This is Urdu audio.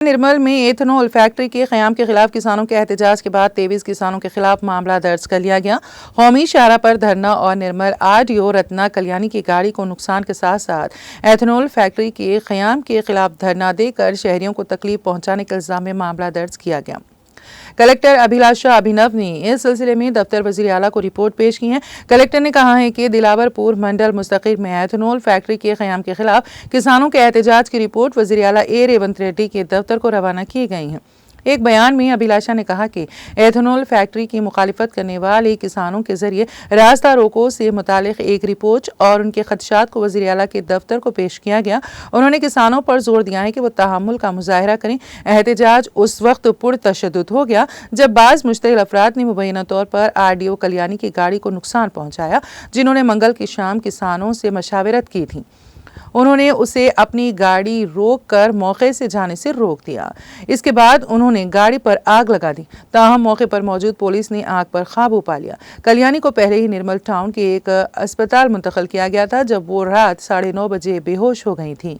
نرمل میں ایتھنول فیکٹری کے قیام کے خلاف کسانوں کے احتجاج کے بعد 23 کسانوں کے خلاف معاملہ درج کر لیا گیا۔ قومی شاہراہ پر دھرنا اور نرمل RDO رتنا کلیانی کی گاڑی کو نقصان کے ساتھ ساتھ ایتھنول فیکٹری کے قیام کے خلاف دھرنا دے کر شہریوں کو تکلیف پہنچانے کے الزام میں معاملہ درج کیا گیا۔ کلکٹر ابھیلاشا ابھینو نے اس سلسلے میں دفتر وزیر اعلیٰ کو رپورٹ پیش کی ہے۔ کلکٹر نے کہا ہے کہ دلاور پور منڈل مستقر میں ایتھنول فیکٹری کے قیام کے خلاف کسانوں کے احتجاج کی رپورٹ وزیر اعلیٰ ریونت ریڈی کے دفتر کو روانہ کی گئی ہیں۔ ایک بیان میں ابھیلاشا نے کہا کہ ایتھنول فیکٹری کی مخالفت کرنے والے کسانوں کے ذریعے راستہ روکو سے متعلق ایک رپورٹ اور ان کے خدشات کو وزیر اعلیٰ کے دفتر کو پیش کیا گیا۔ انہوں نے کسانوں پر زور دیا ہے کہ وہ تحمل کا مظاہرہ کریں۔ احتجاج اس وقت پرتشدد ہو گیا جب بعض مشتعل افراد نے مبینہ طور پر RDO کلیانی کی گاڑی کو نقصان پہنچایا، جنہوں نے منگل کی شام کسانوں سے مشاورت کی تھی۔ انہوں نے اسے اپنی گاڑی روک کر موقع سے جانے سے روک دیا۔ اس کے بعد انہوں نے گاڑی پر آگ لگا دی، تاہم موقع پر موجود پولیس نے آگ پر قابو پا لیا۔ کلیانی کو پہلے ہی نرمل ٹاؤن کے ایک اسپتال منتقل کیا گیا تھا جب وہ رات 9:30 بجے بے ہوش ہو گئی تھی۔